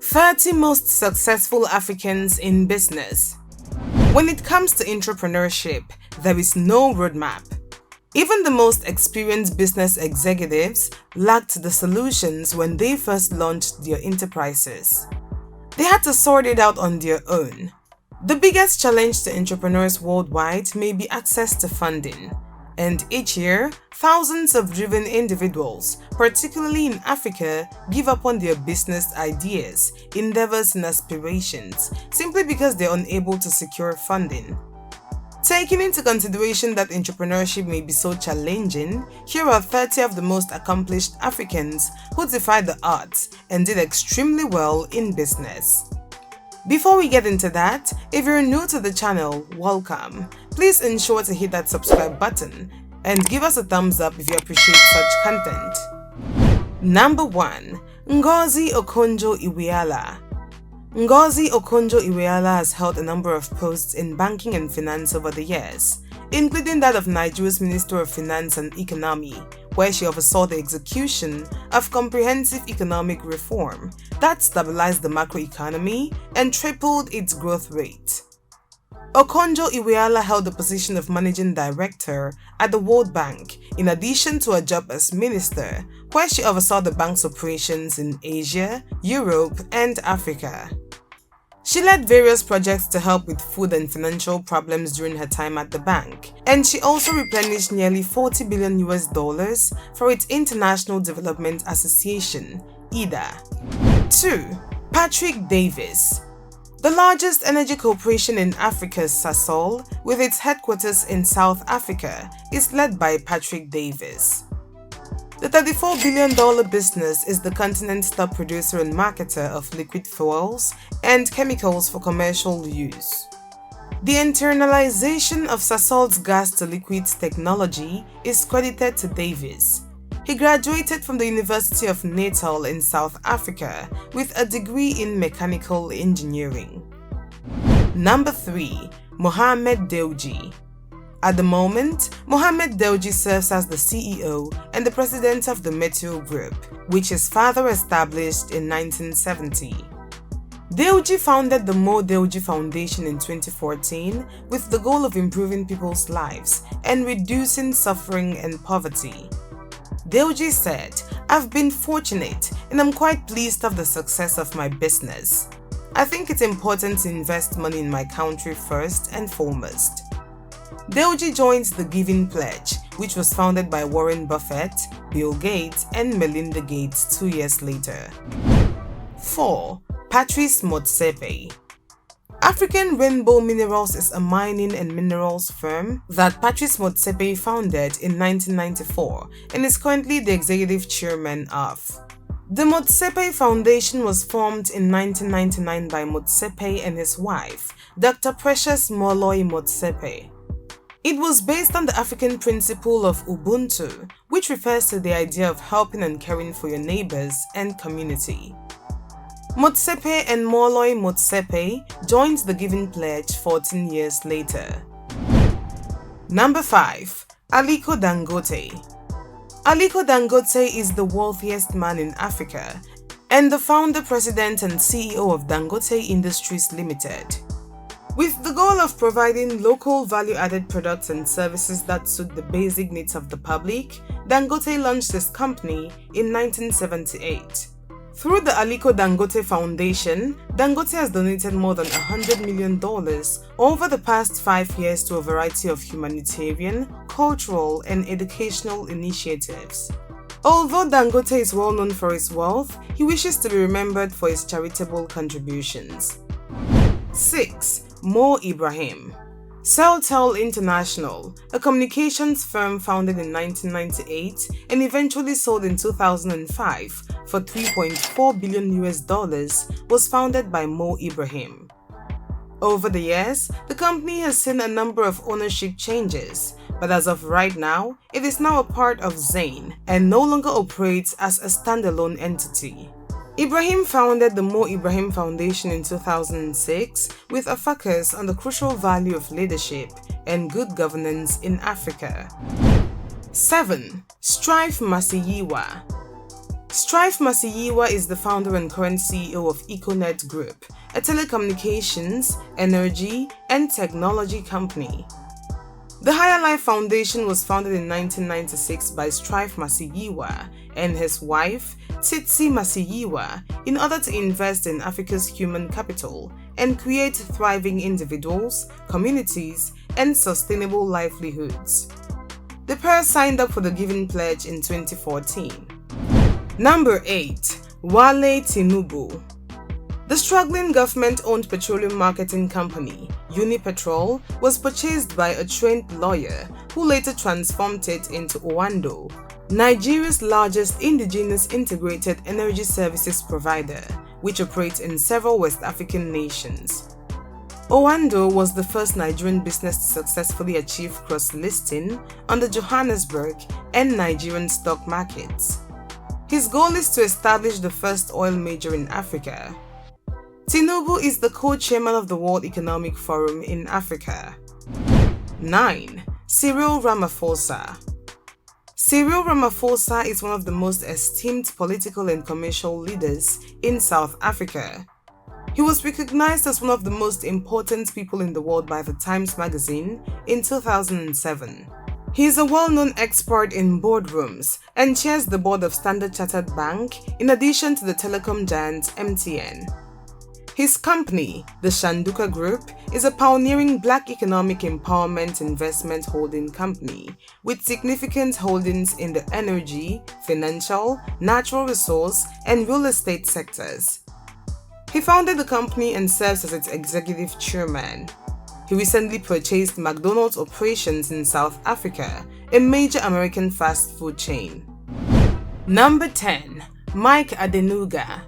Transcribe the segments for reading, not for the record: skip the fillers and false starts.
30 most successful Africans in business. When it comes to entrepreneurship, there is no roadmap. Even the most experienced business executives lacked the solutions when they first launched their enterprises. They had to sort it out on their own. The biggest challenge to entrepreneurs worldwide may be access to funding. And each year, thousands of driven individuals, particularly in Africa, give up on their business ideas, endeavors and aspirations simply because they're unable to secure funding. Taking into consideration that entrepreneurship may be so challenging, here are 30 of the most accomplished Africans who defied the odds and did extremely well in business. Before we get into that, if you're new to the channel, welcome. Please ensure to hit that subscribe button and give us a thumbs up if you appreciate such content. Number 1. Ngozi Okonjo-Iweala. Ngozi Okonjo-Iweala has held a number of posts in banking and finance over the years, including that of Nigeria's Minister of Finance and Economy, where she oversaw the execution of comprehensive economic reform that stabilized the macroeconomy and tripled its growth rate. Okonjo-Iweala held the position of Managing Director at the World Bank, in addition to a job as Minister, where she oversaw the bank's operations in Asia, Europe, and Africa. She led various projects to help with food and financial problems during her time at the bank, and she also replenished nearly $40 billion for its International Development Association, IDA. 2. Patrick Davis. The largest energy corporation in Africa, Sasol, with its headquarters in South Africa, is led by Patrick Davis. The $34 billion business is the continent's top producer and marketer of liquid fuels and chemicals for commercial use. The internalization of Sasol's gas-to-liquids technology is credited to Davis. He graduated from the University of Natal in South Africa with a degree in mechanical engineering. Number 3. Mohammed Dewji. At the moment, Mohammed Dewji serves as the CEO and the president of the Meteo Group, which his father established in 1970. Dewji founded the Mo Dewji Foundation in 2014 with the goal of improving people's lives and reducing suffering and poverty. Dewji said, "I've been fortunate and I'm quite pleased of the success of my business. I think it's important to invest money in my country first and foremost." Dewji joined the Giving Pledge, which was founded by Warren Buffett, Bill Gates, and Melinda Gates 2 years later. 4. Patrice Motsepe. African Rainbow Minerals is a mining and minerals firm that Patrice Motsepe founded in 1994 and is currently the executive chairman of. The Motsepe Foundation was formed in 1999 by Motsepe and his wife, Dr. Precious Moloi Motsepe. It was based on the African principle of Ubuntu, which refers to the idea of helping and caring for your neighbors and community. Motsepe and Moloi Motsepe joined the Giving Pledge 14 years later. Number 5. Aliko Dangote. Aliko Dangote is the wealthiest man in Africa and the founder, president, and CEO of Dangote Industries Limited. With the goal of providing local value-added products and services that suit the basic needs of the public, Dangote launched his company in 1978. Through the Aliko Dangote Foundation, Dangote has donated more than $100 million over the past 5 years to a variety of humanitarian, cultural, and educational initiatives. Although Dangote is well known for his wealth, he wishes to be remembered for his charitable contributions. 6. Mo Ibrahim. Celtel International, a communications firm founded in 1998 and eventually sold in 2005 for $3.4 billion, was founded by Mo Ibrahim. Over the years, the company has seen a number of ownership changes, but as of right now, it is now a part of Zain and no longer operates as a standalone entity. Ibrahim founded the Mo Ibrahim Foundation in 2006 with a focus on the crucial value of leadership and good governance in Africa. 7. Strive Masiyiwa. Strive Masiyiwa is the founder and current CEO of Econet Group, a telecommunications, energy, and technology company. The Higher Life Foundation was founded in 1996 by Strive Masiyiwa and his wife, Tsitsi Masiyiwa, in order to invest in Africa's human capital and create thriving individuals, communities, and sustainable livelihoods. The pair signed up for the Giving Pledge in 2014. Number 8. Wale Tinubu. The struggling government-owned petroleum marketing company, Unipetrol, was purchased by a trained lawyer who later transformed it into Owando, Nigeria's largest indigenous integrated energy services provider, which operates in several West African nations. Owando was the first Nigerian business to successfully achieve cross-listing on the Johannesburg and Nigerian stock markets. His goal is to establish the first oil major in Africa. Tinubu is the co-chairman of the World Economic Forum in Africa. 9. Cyril Ramaphosa. Cyril Ramaphosa is one of the most esteemed political and commercial leaders in South Africa. He was recognized as one of the most important people in the world by the Times magazine in 2007. He is a well-known expert in boardrooms and chairs the board of Standard Chartered Bank in addition to the telecom giant MTN. His company, the Shanduka Group, is a pioneering black economic empowerment investment holding company with significant holdings in the energy, financial, natural resource, and real estate sectors. He founded the company and serves as its executive chairman. He recently purchased McDonald's operations in South Africa, a major American fast food chain. Number 10. Mike Adenuga.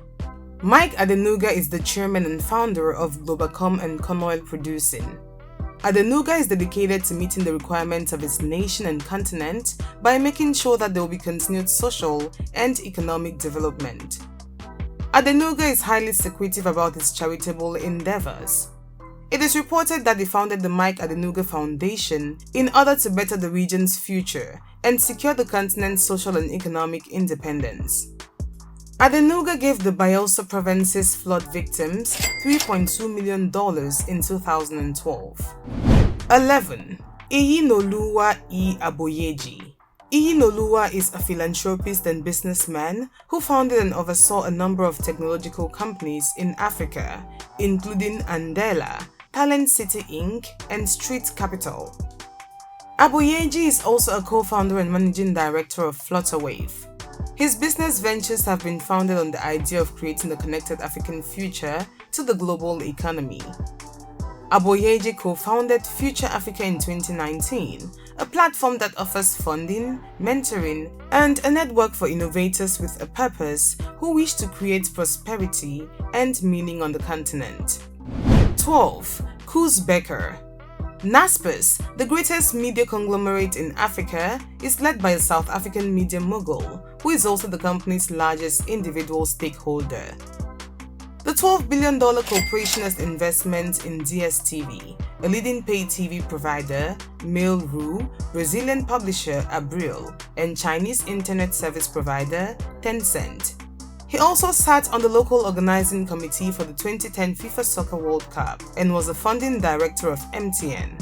Mike Adenuga is the chairman and founder of Globacom and Conoil Producing. Adenuga is dedicated to meeting the requirements of his nation and continent by making sure that there will be continued social and economic development. Adenuga is highly secretive about his charitable endeavors. It is reported that he founded the Mike Adenuga Foundation in order to better the region's future and secure the continent's social and economic independence. Adenuga gave the Bayelsa province's flood victims $3.2 million in 2012. 11. Iyinoluwa Aboyeji. Iyinoluwa is a philanthropist and businessman who founded and oversaw a number of technological companies in Africa, including Andela, Talent City Inc., and Street Capital. Aboyeji is also a co-founder and managing director of Flutterwave. His business ventures have been founded on the idea of creating a connected African future to the global economy. Aboyeji co-founded Future Africa in 2019, a platform that offers funding, mentoring, and a network for innovators with a purpose who wish to create prosperity and meaning on the continent. 12. Koos Becker. Naspers, the greatest media conglomerate in Africa, is led by a South African media mogul, who is also the company's largest individual stakeholder. The $12 billion corporation has investment in DSTV, a leading pay TV provider, Mail.ru, Brazilian publisher Abril, and Chinese internet service provider Tencent. He also sat on the local organizing committee for the 2010 FIFA Soccer World Cup and was a funding director of MTN.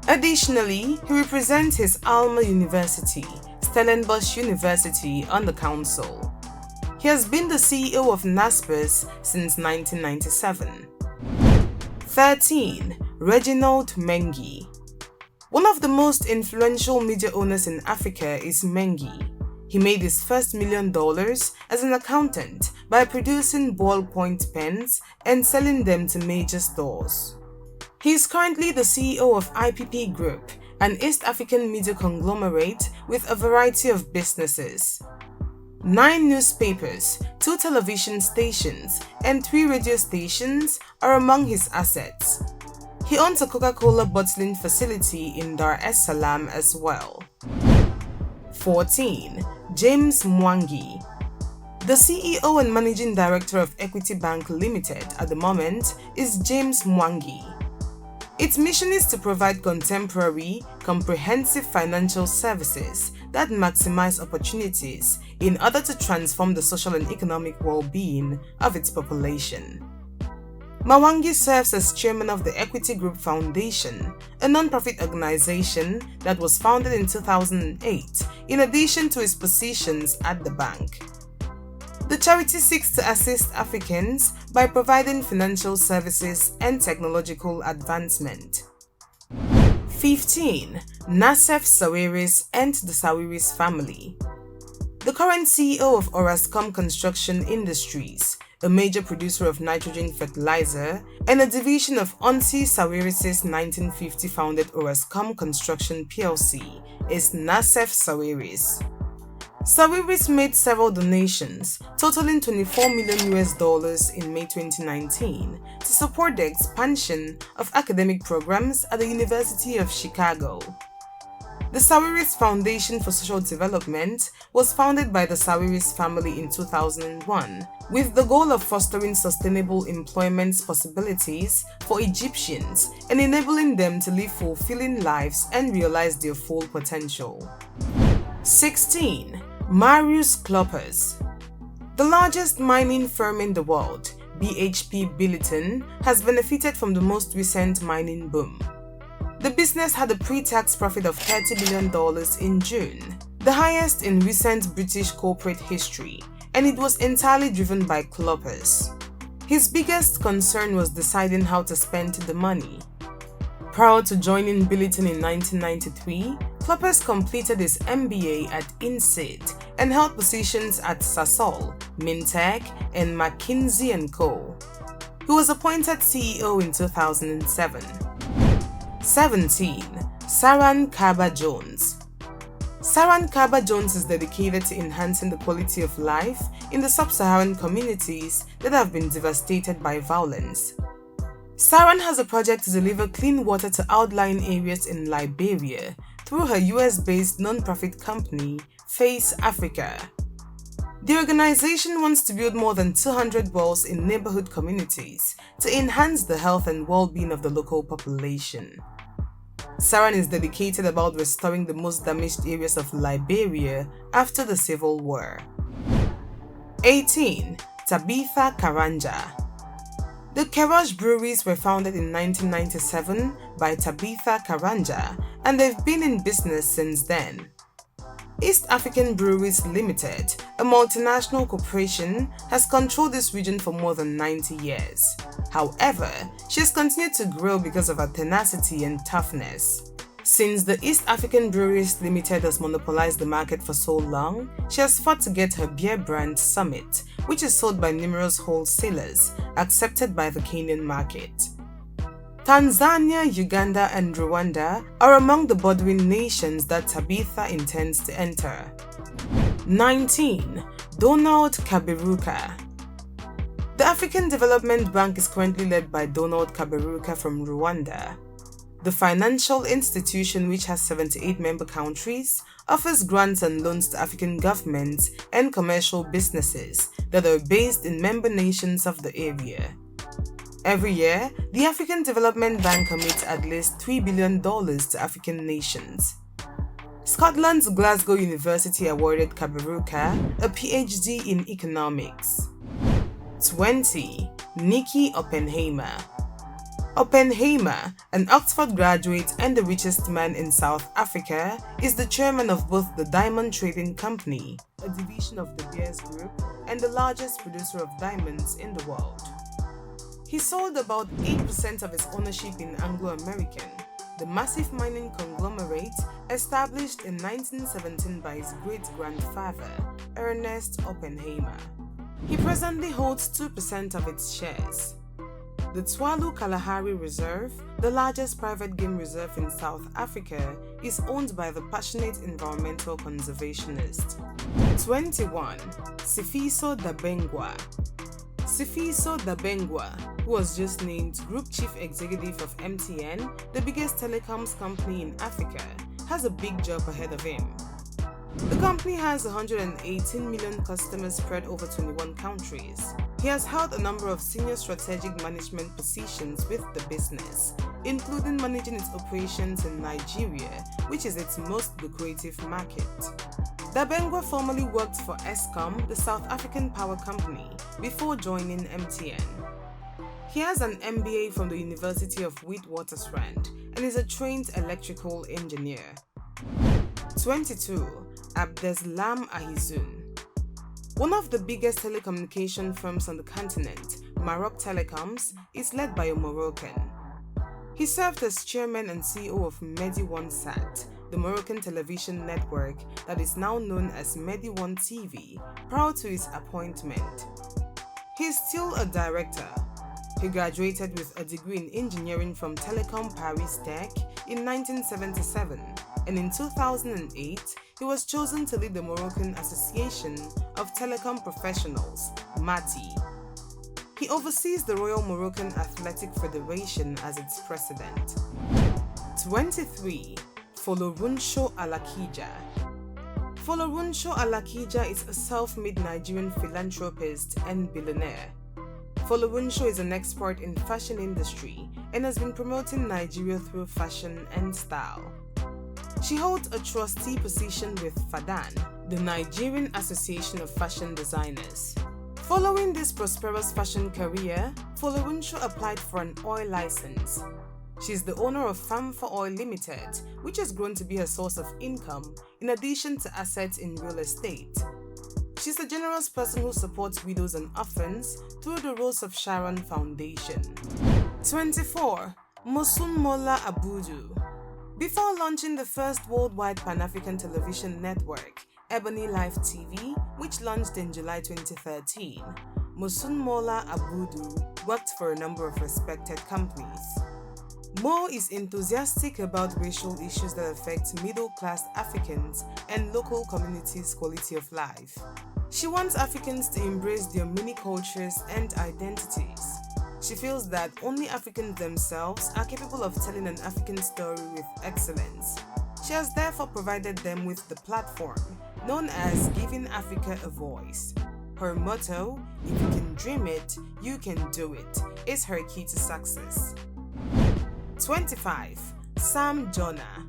Additionally, he represents his alma university, Stellenbosch University, on the council. He has been the CEO of Naspers since 1997. 13. Reginald Mengi. One of the most influential media owners in Africa is Mengi. He made his first $1 million as an accountant by producing ballpoint pens and selling them to major stores. He is currently the CEO of IPP Group, an East African media conglomerate with a variety of businesses. 9 newspapers, 2 television stations, and 3 radio stations are among his assets. He owns a Coca-Cola bottling facility in Dar es Salaam as well. 14. James Mwangi. The CEO and Managing Director of Equity Bank Limited at the moment is James Mwangi. Its mission is to provide contemporary, comprehensive financial services that maximize opportunities in order to transform the social and economic well-being of its population. Mwangi serves as chairman of the Equity Group Foundation, a non-profit organization that was founded in 2008, in addition to his positions at the bank. The charity seeks to assist Africans by providing financial services and technological advancement. 15. Nassef Sawiris and the Sawiris family. The current CEO of Orascom Construction Industries, a major producer of nitrogen fertilizer, and a division of Onsi Sawiris' 1950 founded Orascom Construction plc, is Nassef Sawiris. Sawiris made several donations, totaling $24 million in May 2019, to support the expansion of academic programs at the University of Chicago. The Sawiris Foundation for Social Development was founded by the Sawiris family in 2001, with the goal of fostering sustainable employment possibilities for Egyptians and enabling them to live fulfilling lives and realize their full potential. 16. Marius Kloppers. The largest mining firm in the world, BHP Billiton, has benefited from the most recent mining boom. The business had a pre-tax profit of $30 billion in June, the highest in recent British corporate history, and it was entirely driven by Kloppers. His biggest concern was deciding how to spend the money. Prior to joining Billiton in 1993, Kloppers completed his MBA at INSEAD and held positions at Sasol, Mintech, and McKinsey & Co. He was appointed CEO in 2007. 17. Saran Kaba Jones. Saran Kaba Jones is dedicated to enhancing the quality of life in the sub-Saharan communities that have been devastated by violence. Saran has a project to deliver clean water to outlying areas in Liberia through her US-based non-profit company, Face Africa. The organization wants to build more than 200 wells in neighborhood communities to enhance the health and well-being of the local population. Saran is dedicated about restoring the most damaged areas of Liberia after the Civil War. 18. Tabitha Karanja. The Kerosh breweries were founded in 1997 by Tabitha Karanja, and they've been in business since then. East African Breweries Limited, a multinational corporation, has controlled this region for more than 90 years. However, she has continued to grow because of her tenacity and toughness. Since the East African Breweries Limited has monopolized the market for so long, she has fought to get her beer brand Summit, which is sold by numerous wholesalers, accepted by the Kenyan market. Tanzania, Uganda, and Rwanda are among the bordering nations that Tabitha intends to enter. 19. Donald Kaberuka. The African Development Bank is currently led by Donald Kaberuka from Rwanda. The financial institution, which has 78 member countries, offers grants and loans to African governments and commercial businesses that are based in member nations of the area. Every year, the African Development Bank commits at least $3 billion to African nations. Scotland's Glasgow University awarded Kaberuka a PhD in economics. 20. Nikki Oppenheimer. Oppenheimer, an Oxford graduate and the richest man in South Africa, is the chairman of both the Diamond Trading Company, a division of the Beers Group, and the largest producer of diamonds in the world. He sold about 8% of his ownership in Anglo American, the massive mining conglomerate established in 1917 by his great-grandfather, Ernest Oppenheimer. He presently holds 2% of its shares. The Tswalu Kalahari Reserve, the largest private game reserve in South Africa, is owned by the passionate environmental conservationist. 21. Sifiso Dabengwa. Sifiso Dabengwa, who was just named Group Chief Executive of MTN, the biggest telecoms company in Africa, has a big job ahead of him. The company has 118 million customers spread over 21 countries. He has held a number of senior strategic management positions with the business, including managing its operations in Nigeria, which is its most lucrative market. Dabengwa formerly worked for Eskom, the South African power company, before joining MTN. He has an MBA from the University of Witwatersrand and is a trained electrical engineer. 22. Abdeslam Ahizun. One of the biggest telecommunication firms on the continent, Maroc Telecoms, is led by a Moroccan. He served as chairman and CEO of Medi1Sat, the Moroccan television network that is now known as Medi1 TV, prior to his appointment. He is still a director. He graduated with a degree in engineering from Telecom Paris Tech in 1977, and in 2008, he was chosen to lead the Moroccan Association of Telecom Professionals, MATI. He oversees the Royal Moroccan Athletic Federation as its president. 23. Folorunsho Alakija. Folorunsho Alakija is a self-made Nigerian philanthropist and billionaire. Folorunsho is an expert in fashion industry and has been promoting Nigeria through fashion and style. She holds a trustee position with FADAN, the Nigerian Association of Fashion Designers. Following this prosperous fashion career, Folorunsho applied for an oil license. She is the owner of Farm for Oil Limited, which has grown to be her source of income in addition to assets in real estate. She's a generous person who supports widows and orphans through the Rose of Sharon Foundation. 24. Mosunmola Abudu. Before launching the first worldwide Pan-African television network, Ebony Life TV, which launched in July 2013, Mosunmola Abudu worked for a number of respected companies. Mo is enthusiastic about racial issues that affect middle-class Africans and local communities' quality of life. She wants Africans to embrace their many cultures and identities. She feels that only Africans themselves are capable of telling an African story with excellence. She has therefore provided them with the platform known as Giving Africa a Voice. Her motto, "If you can dream it, you can do it," is her key to success. 25. Sam Jonah.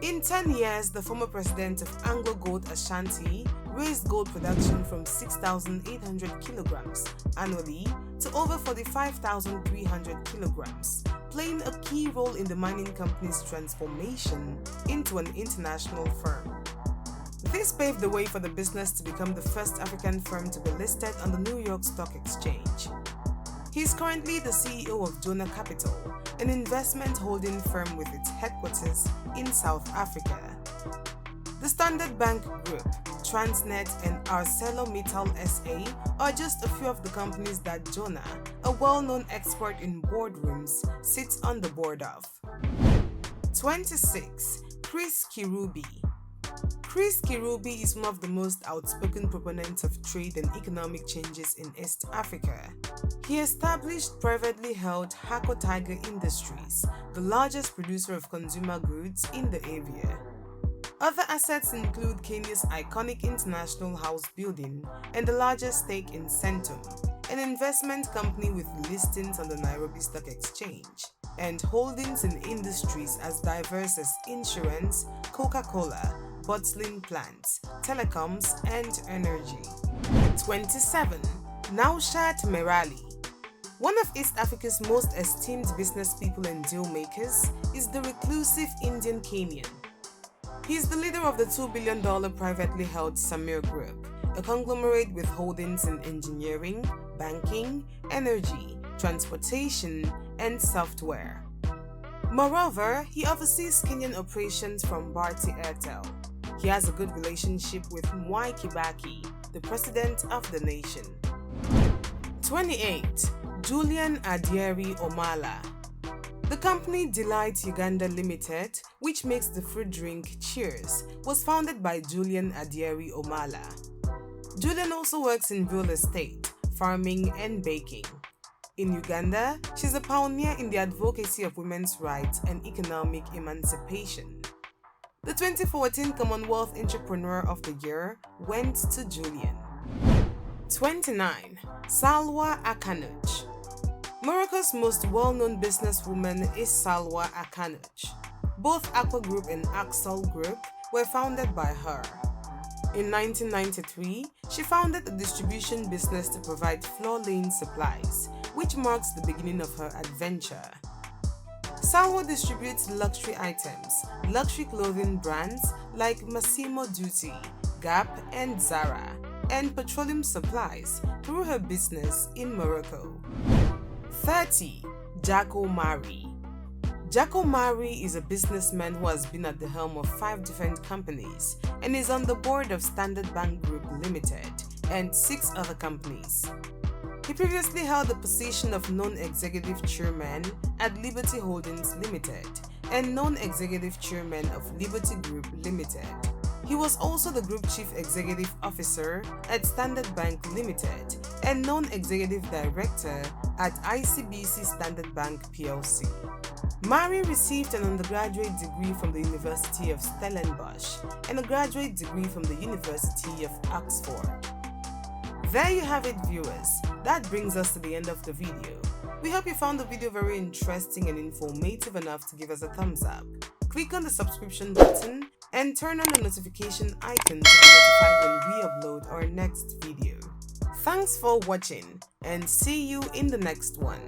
In 10 years, the former president of Anglo Gold Ashanti raised gold production from 6,800 kilograms annually to over 45,300 kilograms, playing a key role in the mining company's transformation into an international firm. This paved the way for the business to become the first African firm to be listed on the New York Stock Exchange. He is currently the CEO of Jonah Capital, an investment holding firm with its headquarters in South Africa. The Standard Bank Group, Transnet, and ArcelorMittal SA are just a few of the companies that Jonah, a well-known expert in boardrooms, sits on the board of. 26. Chris Kirubi. Chris Kirubi is one of the most outspoken proponents of trade and economic changes in East Africa. He established privately held Hako Tiger Industries, the largest producer of consumer goods in the area. Other assets include Kenya's iconic International House building and the largest stake in Centum, an investment company with listings on the Nairobi Stock Exchange, and holdings in industries as diverse as insurance, Coca-Cola, bottling plants, telecoms, and energy. 27. Naushat Merali. One of East Africa's most esteemed business people and deal makers is the reclusive Indian Kenyan. He is the leader of the $2 billion privately held Samir Group, a conglomerate with holdings in engineering, banking, energy, transportation, and software. Moreover, he oversees Kenyan operations from Bharti Airtel. He has a good relationship with Mwai Kibaki, the president of the nation. 28. Julian Adieri Omala. The company Delight Uganda Limited, which makes the fruit drink Cheers, was founded by Julian Adieri Omala. Julian also works in real estate, farming, and baking. In Uganda, she's a pioneer in the advocacy of women's rights and economic emancipation. The 2014 Commonwealth Entrepreneur of the Year went to Julian. 29. Salwa Akanuch. Morocco's most well-known businesswoman is Salwa Akanuch. Both Aqua Group and Axel Group were founded by her. In 1993, she founded a distribution business to provide floor lane supplies, which marks the beginning of her adventure. Salwa distributes luxury items, luxury clothing brands like Massimo Dutti, Gap, and Zara, and petroleum supplies through her business in Morocco. 30. Jacko Mari. Jacko Mari is a businessman who has been at the helm of 5 different companies and is on the board of Standard Bank Group Limited and 6 other companies. He previously held the position of non-executive chairman at Liberty Holdings Limited and non-executive chairman of Liberty Group Limited. He was also the Group Chief Executive Officer at Standard Bank Limited and non-executive director at ICBC Standard Bank plc. Mari received an undergraduate degree from the University of Stellenbosch and a graduate degree from the University of Oxford. There you have it, viewers. That brings us to the end of the video. We hope you found the video very interesting and informative enough to give us a thumbs up. Click on the subscription button and turn on the notification icon to be notified when we upload our next video. Thanks for watching and see you in the next one.